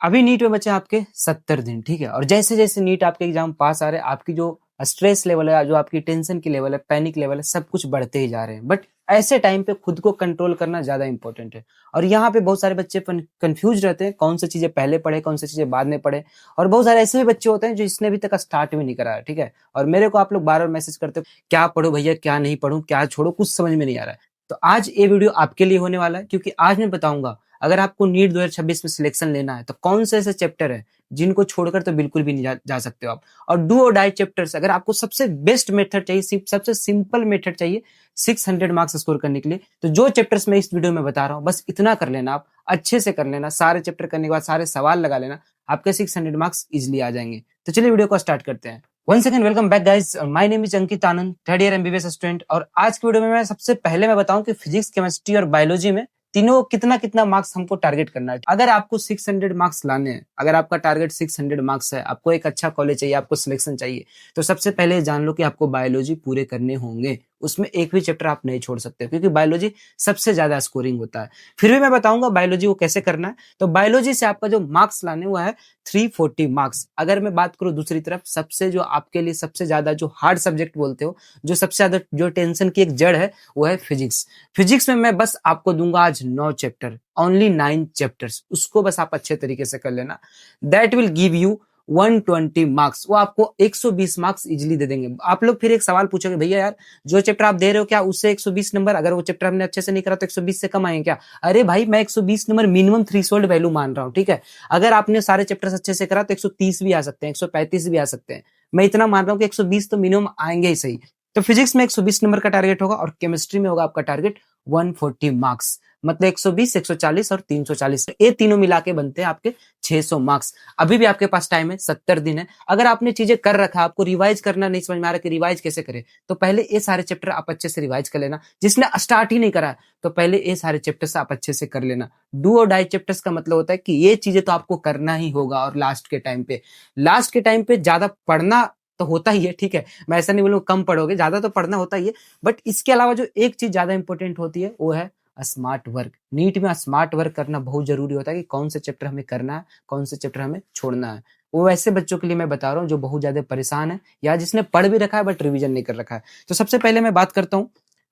अभी नीट में बचे आपके 70 दिन, ठीक है। और जैसे जैसे नीट आपके एग्जाम पास आ रहे हैं, आपकी जो स्ट्रेस लेवल है, जो आपकी टेंशन की लेवल है, पैनिक लेवल है, सब कुछ बढ़ते ही जा रहे हैं। बट ऐसे टाइम पे खुद को कंट्रोल करना ज्यादा इंपॉर्टेंट है। और यहाँ पे बहुत सारे बच्चे कंफ्यूज रहते हैं, कौन सी चीजें पहले पढ़े, कौन सी चीजें बाद में पढ़े। और बहुत सारे ऐसे भी बच्चे होते हैं जो इसने अभी तक स्टार्ट भी नहीं करा है, ठीक है। और मेरे को आप लोग बार बार मैसेज करते हो, क्या पढ़ो भैया, क्या नहीं पढ़ूं, क्या छोड़ो, कुछ समझ में नहीं आ रहा है। तो आज ये वीडियो आपके लिए होने वाला है, क्योंकि आज मैं बताऊंगा अगर आपको नीट 2026 में सिलेक्शन लेना है तो कौन से ऐसे चैप्टर है जिनको छोड़कर तो बिल्कुल भी नहीं जा सकते हो आप। और डू और डाई चैप्टर्स, अगर आपको सबसे बेस्ट मेथड चाहिए, सबसे सिंपल मेथड चाहिए 600 मार्क्स स्कोर करने के लिए, तो जो चैप्टर्स मैं इस वीडियो में बता रहा हूं बस इतना कर लेना, आप अच्छे से कर लेना। सारे चैप्टर करने के बाद सारे सवाल लगा लेना, आपके 600 मार्क्स इजिली आ जाएंगे। तो चलिए वीडियो को स्टार्ट करते हैं। One second, welcome back guys, my name is Ankit Anand, third year MBBS student. और आज की वीडियो में मैं सबसे पहले मैं बताऊं कि फिजिक्स, केमिस्ट्री और बायोलॉजी में तीनों कितना कितना मार्क्स हमको टारगेट करना है। अगर आपको 600 मार्क्स लाने हैं, अगर आपका टारगेट 600 मार्क्स है, आपको एक अच्छा कॉलेज चाहिए, आपको सिलेक्शन चाहिए, तो सबसे पहले जान लो कि आपको बायोलॉजी पूरे करने होंगे। उसमें एक भी चैप्टर आप नहीं छोड़ सकते, क्योंकि बायोलॉजी सबसे ज्यादा स्कोरिंग होता है। फिर भी मैं बताऊंगा बायोलॉजी को कैसे करना है। तो बायोलॉजी से आपका जो मार्क्स लाने हुआ है 340 मार्क्स। अगर मैं बात करूं दूसरी तरफ, सबसे जो आपके लिए सबसे ज्यादा जो हार्ड सब्जेक्ट बोलते हो, जो सबसे ज्यादा जो टेंशन की एक जड़ है, वो है फिजिक्स। फिजिक्स में मैं बस आपको दूंगा आज 9 चैप्टर, ओनली 9 चैप्टर्स। उसको बस आप अच्छे तरीके से कर लेना, that will give you 120 marks. वो आपको 120 मार्क्स इजिली दे देंगे। आप लोग फिर एक सवाल पूछोगे, भैया यार जो चैप्टर आप दे रहे हो क्या उससे 120 नंबर, अगर वो चैप्टर हमने अच्छे से नहीं करा तो 120 से कम आएंगे क्या? अरे भाई, मैं 120 नंबर मिनिमम थ्रेशोल्ड वैल्यू मान रहा हूँ, ठीक है। अगर आपने सारे चैप्टर्स अच्छे से करा तो 130 भी आ सकते हैं, 135 भी आ सकते हैं। मैं इतना मान रहा हूँ कि 120 तो मिनिमम आएंगे ही सही। तो फिजिक्स में 120 नंबर का टारगेट होगा, और केमिस्ट्री में होगा आपका टारगेट 140 मार्क्स। मतलब 120, 140 और 340, ये तीनों मिला के बनते हैं आपके 600 मार्क्स। अभी भी आपके पास टाइम है, 70 दिन है। अगर आपने चीजें कर रखा, आपको रिवाइज करना नहीं समझ में आ रहा कि रिवाइज कैसे करें, तो पहले ये सारे चैप्टर आप अच्छे से रिवाइज कर लेना। जिसने स्टार्ट ही नहीं करा है तो पहले ये सारे चैप्टर्स आप अच्छे से कर लेना। डू और डाई चैप्टर्स का मतलब होता है कि ये चीजें तो आपको करना ही होगा। और लास्ट के टाइम पे ज्यादा पढ़ना तो होता ही है, ठीक है। मैं ऐसा नहीं बोलूँ कम पढ़ोगे, ज्यादा तो पढ़ना होता ही है। बट इसके अलावा जो एक चीज ज्यादा इंपॉर्टेंट होती है वो है स्मार्ट वर्क। नीट में स्मार्ट वर्क करना बहुत जरूरी होता है, कि कौन से चैप्टर हमें करना है, कौन से चैप्टर हमें छोड़ना है। वो ऐसे बच्चों के लिए मैं बता रहा हूँ जो बहुत ज्यादा परेशान है, या जिसने पढ़ भी रखा है बट रिवीजन नहीं कर रखा है। तो सबसे पहले मैं बात करता हूँ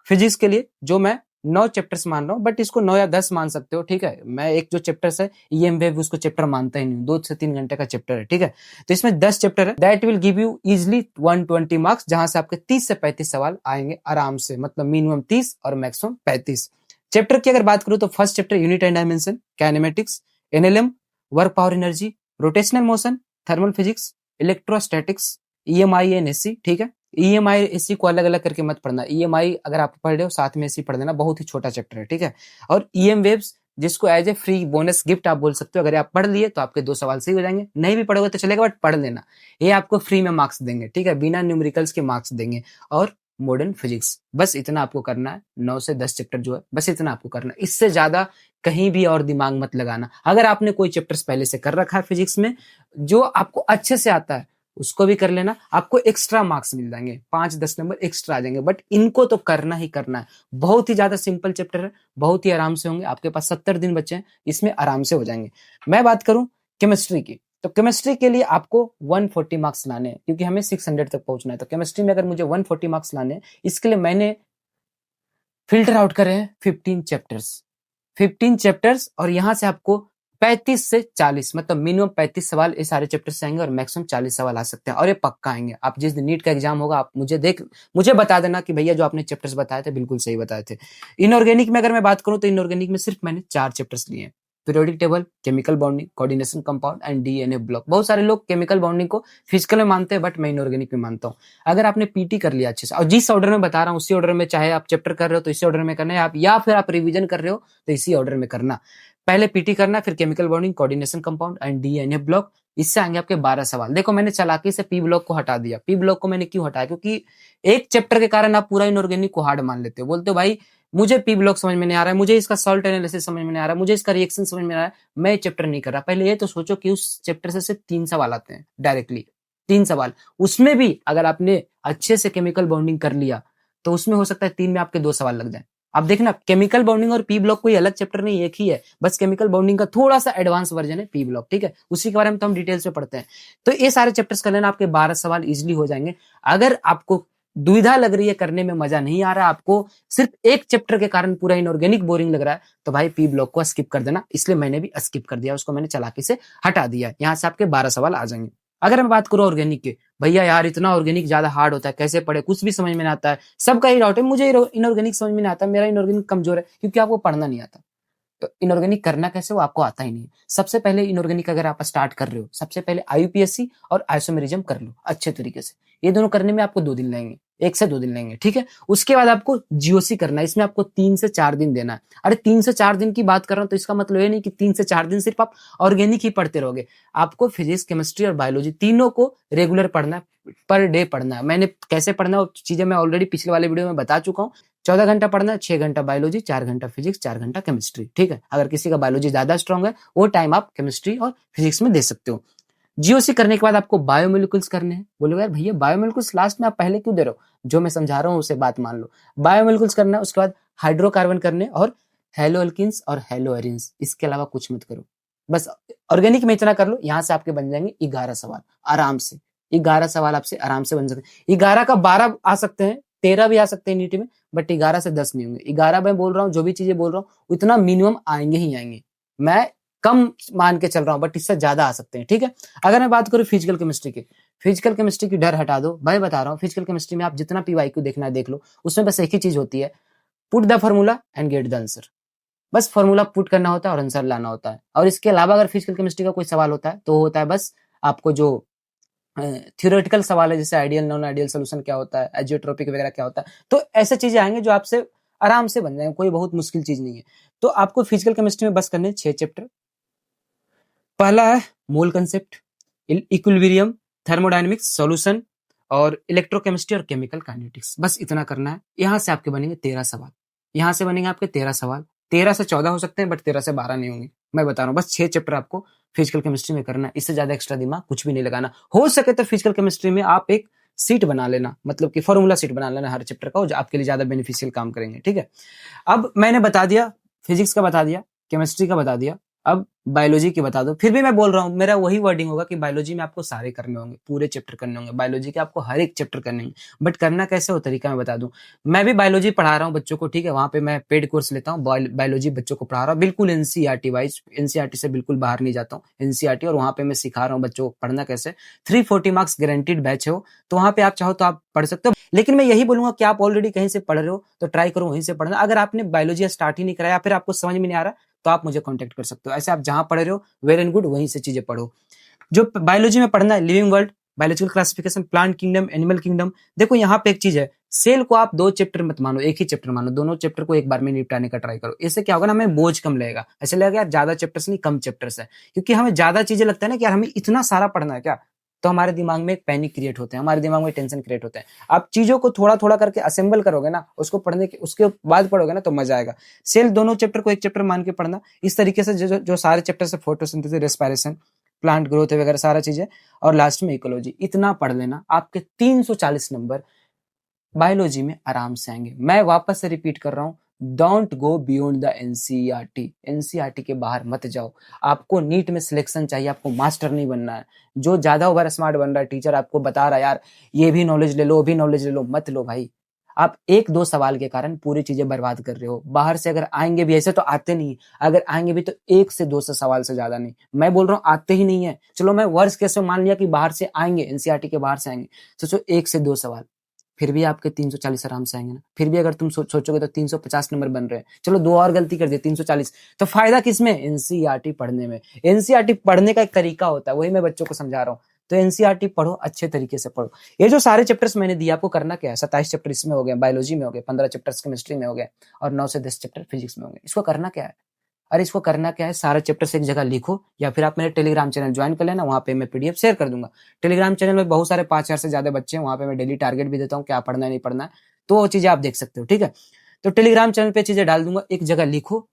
फिजिक्स के लिए, जो मैं 9 चैप्टर्स मान रहा हूँ, बट इसको 9 या 10 मान सकते हो, ठीक है। मैं एक जो चैप्टर्स है ईएम वेव, उसको चैप्टर मानता ही नहीं, 2 से 3 घंटे का चैप्टर है, ठीक है। तो इसमें 10 चैप्टर है, that will give you easily 120 marks, जहां से आपके 30 से 35 सवाल आएंगे आराम से, मतलब मिनिमम 30 और मैक्सिमम 35। चैप्टर की अगर बात करूं तो first chapter unit and dimension, kinematics, NLM, work power energy, rotational motion, thermal physics, electrostatics, EMI and SC, ठीक है। ईएमआई एससी को अलग अलग करके मत पढ़ना, ईएमआई अगर आप पढ़ रहे हो साथ में एससी पढ़ देना, बहुत ही छोटा चैप्टर है, ठीक है। और ईएम वेव्स, जिसको as a free bonus gift आप बोल सकते हो, अगर आप पढ़ लिए तो आपके 2 सवाल सही हो जाएंगे। नहीं भी पढ़ोगे तो चलेगा, बट पढ़ लेना, ये आपको फ्री में मार्क्स देंगे, ठीक है, बिना न्यूमेरिकल्स के मार्क्स देंगे। और मॉडर्न फिजिक्स, बस इतना आपको करना है। 9 से 10 चैप्टर जो है बस इतना आपको करना है, इससे ज्यादा कहीं भी और दिमाग मत लगाना। अगर आपने कोई चैप्टर्स पहले से कर रखा है फिजिक्स में, जो आपको अच्छे से आता है, उसको भी कर लेना, आपको एक्स्ट्रा मार्क्स मिल जाएंगे, 5-10 नंबर एक्स्ट्रा आ जाएंगे। बट इनको तो करना ही करना है। बहुत ही ज्यादा सिंपल चैप्टर है, बहुत ही आराम से होंगे। आपके पास 70 दिन बचे हैं, इसमें आराम से हो जाएंगे। मैं बात करूं केमिस्ट्री की, तो केमिस्ट्री के लिए आपको 140 मार्क्स लाने हैं, क्योंकि हमें 600 तक पहुंचना है। तो केमिस्ट्री में अगर मुझे 140 मार्क्स लाने हैं, इसके लिए मैंने फिल्टर आउट करे हैं 15 चैप्टर्स। और यहां से आपको 35 से 40, मतलब मिनिमम 35 सवाल ये सारे चैप्टर से आएंगे, और मैक्सिमम 40 सवाल आ सकते हैं, और ये पक्का आएंगे। आप जिस दिन नीट का एग्जाम होगा, आप मुझे बता देना कि भैया जो आपने चैप्टर्स बताए थे बिल्कुल सही बताए थे। इनऑर्गेनिक में अगर मैं बात करूं तो इनऑर्गेनिक में सिर्फ मैंने 4 चैप्टर्स लिए हैं, periodic table, chemical bonding, coordination compound and DNA block. बहुत सारे लोग केमिकल बॉन्डिंग को फिजिकल में मानते हैं, बट मैं इनऑर्गेनिक में मानता हूँ। अगर आपने पीटी कर लिया अच्छे से, और जिस ऑर्डर में बता रहा हूँ उसी ऑर्डर में, चाहे आप चैप्टर कर रहे हो तो इसी ऑर्डर में करना है, आप या फिर आप रिवीजन कर रहे हो तो इसी ऑर्डर में करना। पहले पीटी करना, फिर chemical bonding, coordination compound and DNA block. इससे आएंगे आपके 12 सवाल। देखो मैंने चालाकी से पी ब्लॉक को हटा दिया। पी ब्लॉक को मैंने क्यों हटाया? क्योंकि एक चैप्टर के कारण आप पूरा इनऑर्गेनिक को हार्ड मान लेते हो, बोलते हो भाई मुझे पी ब्लॉक समझ में नहीं आ रहा है, मुझे इसका सॉल्ट एनालिसिस समझ में नहीं आ रहा है, मुझे इसका रिएक्शन समझ में आ रहा है, मैं चैप्टर नहीं कर रहा। पहले ये तो सोचो कि उस चैप्टर से सिर्फ 3 सवाल आते हैं डायरेक्टली, 3 सवाल। उसमें भी अगर आपने अच्छे से केमिकल बॉन्डिंग कर लिया तो उसमें हो सकता है 3 में आपके 2 सवाल लग जाए। आप देखना केमिकल बॉन्डिंग और पी ब्लॉक कोई अलग चैप्टर नहीं, एक ही है, बस केमिकल बॉन्डिंग का थोड़ा सा एडवांस वर्जन है पी ब्लॉक, ठीक है, उसी के बारे में तो हम डिटेल्स में पढ़ते हैं। तो ये सारे चैप्टर्स कर लेना, आपके 12 सवाल इजिली हो जाएंगे। अगर आपको दुविधा लग रही है, करने में मजा नहीं आ रहा, आपको सिर्फ एक चैप्टर के कारण पूरा इनऑर्गेनिक बोरिंग लग रहा है, तो भाई पी ब्लॉक को स्किप कर देना। इसलिए मैंने भी स्किप कर दिया, उसको मैंने चालाकी से हटा दिया। यहाँ से आपके 12 सवाल आ जाएंगे। अगर मैं बात करूं ऑर्गेनिक के, भैया यार इतना ऑर्गेनिक ज्यादा हार्ड होता है, कैसे पढ़े, कुछ भी समझ में नहीं आता है, सबका ही डाउट है, मुझे इनऑर्गेनिक समझ में नहीं आता, मेरा इनऑर्गेनिक कमजोर है, क्योंकि आपको पढ़ना नहीं आता। तो इनऑर्गेनिक करना कैसे, वो आपको आता ही नहीं है। सबसे पहले इनऑर्गेनिक अगर आप स्टार्ट कर रहे हो, सबसे पहले आईयूपीएससी और आइसोमेरिज्म कर लो अच्छे तरीके से। ये दोनों करने में आपको 2 दिन लगेंगे, 1 से 2 दिन लगेंगे, ठीक है। उसके बाद आपको जीओसी करना है, इसमें आपको 3 से 4 दिन देना है। अरे 3 से 4 दिन की बात कर रहा हूं, तो इसका मतलब ये नहीं कि 3 से 4 दिन सिर्फ आप ऑर्गेनिक ही पढ़ते रहोगे। आपको फिजिक्स, केमिस्ट्री और बायोलॉजी तीनों को रेगुलर पढ़ना है, पर डे पढ़ना है। मैंने कैसे पढ़ना है वो चीजें मैं ऑलरेडी पिछले वाले वीडियो में बता चुका हूँ। 14 घंटा पढ़ना है, 6 घंटा बायोलॉजी, 4 घंटा फिजिक्स, 4 घंटा केमिस्ट्री, ठीक है। अगर किसी का बायोलॉजी ज्यादा स्ट्रांग है, वो टाइम आप केमिस्ट्री और फिजिक्स में दे सकते हो। जीओसी करने के बाद आपको बायोमोलिकुल्स करने हैं। बोलोगे यार भैया बायोमोलिकुल्स लास्ट में आप पहले क्यों दे रहे हो, जो मैं समझा रहा हूँ उसे बात मान लो। बायोमोलिकुल्स करना है, उसके बाद हाइड्रोकार्बन करने और हेलोअल्किन्स और हेलोएरिन्स, इसके अलावा कुछ मत करो। बस ऑर्गेनिक में इतना कर लो, यहां से आपके बन जाएंगे 11 सवाल आराम से। 11 सवाल आपसे आराम से बन सकते हैं। 11 का 12 आ सकते हैं, 13 भी आ सकते हैं नीट में, बट 11 से 10 नहीं होंगे। 11 मैं बोल रहा हूँ, जो भी चीजें बोल रहा हूँ उतना मिनिमम आएंगे ही आएंगे। मैं कम मान के चल रहा हूँ, बट इससे ज्यादा आ सकते हैं, ठीक है। अगर मैं बात करूँ फिजिकल केमिस्ट्री की, फिजिकल केमिस्ट्री की डर हटा दो, मैं बता रहा हूँ फिजिकल केमिस्ट्री में आप जितना पीवाईक्यू देखना है देख लो, उसमें बस एक ही चीज होती है, put the formula and get the answer. बस फॉर्मूला पुट करना होता है और आंसर लाना होता है। और इसके अलावा अगर फिजिकल केमिस्ट्री का कोई सवाल होता है, तो होता है बस आपको जो थियोरेटिकल सवाल है, जैसे आइडियल नॉन आइडियल सोल्यूशन क्या होता है, एजियोट्रोपिक वगैरह क्या होता है, तो ऐसे चीजें आएंगे जो आपसे आराम से बन जाएंगे, कोई बहुत मुश्किल चीज नहीं है। तो आपको फिजिकल केमिस्ट्री में बस करने 6 चैप्टर। पहला है मोल कंसेप्ट, इक्विलिब्रियम, थर्मोडायनेमिक्स, सॉल्यूशन और इलेक्ट्रोकेमिस्ट्री और केमिकल काइनेटिक्स, बस इतना करना है। यहां से आपके बनेंगे 13 सवाल। यहां से बनेंगे आपके 13 सवाल, 13 से 14 हो सकते हैं, बट 13 से 12 नहीं होंगे। मैं बता रहा हूँ, बस 6 चैप्टर आपको फिजिकल केमिस्ट्री में करना है, इससे ज्यादा एक्स्ट्रा दिमाग कुछ भी नहीं लगाना। हो सके तो फिजिकल केमिस्ट्री में आप एक सीट बना लेना, मतलब कि फॉर्मूला सीट बना लेना हर चैप्टर का, जो आपके लिए ज्यादा बेनिफिशियल काम करेंगे, ठीक है। अब मैंने बता दिया, फिजिक्स का बता दिया, केमिस्ट्री का बता दिया, अब बायोलॉजी की बता दो। फिर भी मैं बोल रहा हूँ, मेरा वही वर्डिंग होगा कि बायोलॉजी में आपको सारे करने होंगे, पूरे चैप्टर करने होंगे, बायोलॉजी के आपको हर एक चैप्टर करने होंगे। बट करना कैसे हो तरीका मैं बता दूं। मैं भी बायोलॉजी पढ़ा रहा हूँ बच्चों को, ठीक है, वहां पे मैं पेड कोर्स लेता हूँ, बायोलॉजी बच्चों को पढ़ा रहा हूँ, बिल्कुल एनसीईआरटी वाइज, एनसीईआरटी से बिल्कुल बाहर नहीं जाता हूँ, एनसीईआरटी, और वहां पे मैं सिखा रहा हूँ बच्चों को पढ़ना कैसे। 340 मार्क्स गारंटीड बैच है वो, तो वहां पे आप चाहो तो आप पढ़ सकते हो। लेकिन मैं यही बोलूंगा कि आप ऑलरेडी कहीं से पढ़ रहे हो तो ट्राई करो वहीं से पढ़ना। अगर आपने बायोलॉजी स्टार्ट ही नहीं कराया, फिर आपको समझ में नहीं आ रहा, तो आप मुझे कांटेक्ट कर सकते हो। ऐसे आप जहां पढ़ रहे हो वेल एंड गुड, वहीं से चीजें पढ़ो। जो बायोलॉजी में पढ़ना है, living world, biological classification, plant kingdom, animal kingdom. देखो यहाँ पे एक चीज है, सेल को आप 2 चैप्टर मत मानो, एक ही चैप्टर मानो, दोनों चैप्टर को एक बार में निपटाने का ट्राई करो। इससे क्या होगा ना, हमें बोझ कम लगेगा, ऐसे लगेगा यार ज्यादा चैप्टर्स नहीं कम चैप्टर्स है, क्योंकि हमें ज्यादा चीजें लगता है ना कि यार हमें इतना सारा पढ़ना है क्या, तो हमारे दिमाग में एक पैनिक क्रिएट होते हैं, हमारे दिमाग में टेंशन क्रिएट होते हैं। आप चीजों को थोड़ा थोड़ा करके असेंबल करोगे ना, उसको पढ़ने के उसके बाद पढ़ोगे ना, तो मजा आएगा। सेल दोनों चैप्टर को एक चैप्टर मान के पढ़ना, इस तरीके से जो सारे चैप्टर से फोटोसिंथेसिस, रेस्पिरेशन, प्लांट ग्रोथ वगैरह सारा चीजें, और लास्ट में इकोलॉजी, इतना पढ़ लेना, आपके 340 नंबर बायोलॉजी में आराम से आएंगे। मैं वापस से रिपीट कर रहा हूं, don't go beyond the NCERT, NCERT के बाहर मत जाओ। आपको नीट में सिलेक्शन चाहिए, आपको मास्टर नहीं बनना है। जो ज्यादा ओवर स्मार्ट बन रहा है, टीचर आपको बता रहा है यार ये भी नॉलेज ले लो, वो भी नॉलेज ले लो, मत लो भाई। आप 1-2 सवाल के कारण पूरी चीजें बर्बाद कर रहे हो। बाहर से अगर आएंगे भी, ऐसे तो आते नहीं, अगर आएंगे भी तो 1 से 2 से सवाल से ज्यादा नहीं। मैं बोल रहा हूँ आते ही नहीं है, चलो मैं वर्स्ट केस में मान लिया कि बाहर से आएंगे, एनसीईआरटी के बाहर से आएंगे, सोचो 1 से 2 सवाल, फिर भी आपके 340 आराम से आएंगे ना। फिर भी अगर तुम सोचोगे तो 350 नंबर बन रहे हैं, चलो 2 और गलती कर दिए 340, तो फायदा किसमें, एनसीईआरटी पढ़ने में। एनसीईआरटी पढ़ने का एक तरीका होता है, वही मैं बच्चों को समझा रहा हूँ। तो एनसीईआरटी पढ़ो, अच्छे तरीके से पढ़ो। ये जो सारे चैप्टर्स मैंने दिए आपको करना क्या है, 27 चैप्टर इसमें हो गए, बायोलॉजी में हो गए, 15 चैप्टर्स केमिस्ट्री में हो गए, और 9 से 10 चैप्टर फिजिक्स में हो गए। इसको करना क्या है, अरे इसको करना क्या है, सारे चैप्टर्स एक जगह लिखो, या फिर आप मेरे टेलीग्राम चैनल ज्वाइन कर लेना, वहां पे मैं पीडीएफ शेयर कर दूंगा। टेलीग्राम चैनल में बहुत सारे 5,000 से ज्यादा बच्चे हैं, वहां पे मैं डेली टारगेट भी देता हूँ, क्या पढ़ना है नहीं पढ़ना है, तो वो चीजें आप देख सकते हो, ठीक है। तो टेलीग्राम चैनल पे चीजें डाल दूंगा, एक जगह लिखो,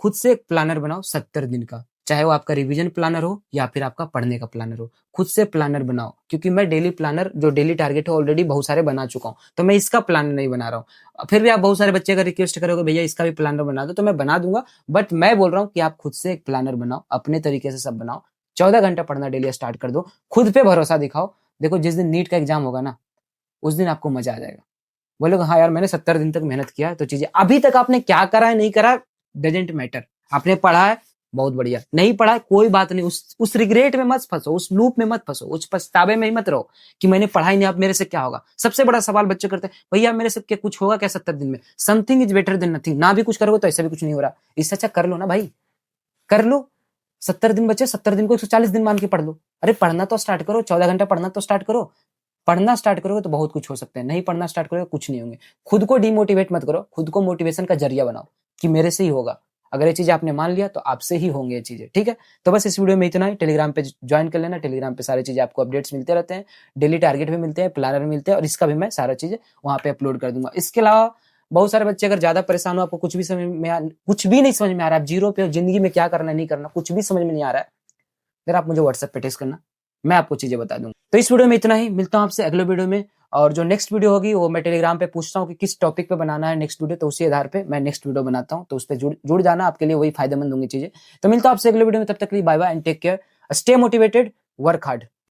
खुद से एक प्लानर बनाओ 70 दिन का, चाहे वो आपका रिवीजन प्लानर हो या फिर आपका पढ़ने का प्लानर हो, खुद से प्लानर बनाओ। क्योंकि मैं डेली प्लानर जो डेली टारगेट है ऑलरेडी बहुत सारे बना चुका हूँ, तो मैं इसका प्लानर नहीं बना रहा हूँ। फिर भी आप बहुत सारे बच्चे अगर रिक्वेस्ट करोगे भैया इसका भी प्लानर बना दो, तो मैं बना दूंगा। बट मैं बोल रहा हूँ कि आप खुद से एक प्लानर बनाओ, अपने तरीके से सब बनाओ। 14 घंटा पढ़ना डेली स्टार्ट कर दो, खुद पे भरोसा दिखाओ। देखो जिस दिन नीट का एग्जाम होगा ना, उस दिन आपको मजा आ जाएगा। बोलोगे हाँ यार मैंने 70 दिन तक मेहनत किया, तो चीजें अभी तक आपने क्या करा है नहीं करा डजेंट मैटर। आपने पढ़ा है बहुत बढ़िया, नहीं पढ़ा है कोई बात नहीं, उस रिग्रेट में मत फंसो, उस लूप में मत फंसो, उस पछतावे में ही मत रहो कि मैंने पढ़ा ही नहीं, अब मेरे से क्या होगा। सबसे बड़ा सवाल बच्चे करते हैं, भैया मेरे से क्या कुछ होगा क्या 70 दिन में? Something is better than nothing. ना भी कुछ करोगे तो ऐसा भी कुछ नहीं हो रहा, इससे अच्छा कर लो ना भाई, कर लो। 70 दिन बचे, 70 दिन को 140 दिन मान के पढ़ लो। अरे पढ़ना तो स्टार्ट करो, 14 घंटा पढ़ना तो स्टार्ट करो। पढ़ना स्टार्ट करोगे तो बहुत कुछ हो सकता है, नहीं पढ़ना स्टार्ट करोगे कुछ नहीं होंगे। खुद को डिमोटिवेट मत करो, खुद को मोटिवेशन का जरिया बनाओ कि मेरे से ही होगा। अगर ये चीजें आपने मान लिया तो आपसे ही होंगे ये चीजें, ठीक है। तो बस इस वीडियो में इतना ही। टेलीग्राम पे ज्वाइन कर लेना, टेलीग्राम पे सारी चीजें आपको अपडेट्स मिलते रहते हैं, डेली टारगेट भी मिलते हैं, प्लानर भी मिलते हैं, और इसका भी मैं सारा चीजें वहां पे अपलोड कर दूंगा। इसके अलावा बहुत सारे बच्चे अगर ज्यादा परेशान हो, आपको कुछ भी समझ में कुछ भी नहीं समझ में आ रहा है, आप जीरो पे हो, जिंदगी में क्या करना है नहीं करना कुछ भी समझ में नहीं आ रहा है, फिर आप मुझे व्हाट्सएप पे टेक्स्ट करना, मैं आपको चीजें बता दूंगा। तो इस वीडियो में इतना ही, मिलता हूं आपसे अगले वीडियो में। और जो नेक्स्ट वीडियो होगी वो मैं टेलीग्राम पे पूछता हूँ कि किस टॉपिक पे बनाना है नेक्स्ट वीडियो, तो उसी आधार पे मैं नेक्स्ट वीडियो बनाता हूँ, तो उस पर जुड़ जाना, आपके लिए वही फायदेमंद होंगी चीजें। तो मिलता हूं आपसे अगले वीडियो में, तब तक के लिए bye bye and take care, stay motivated, work hard.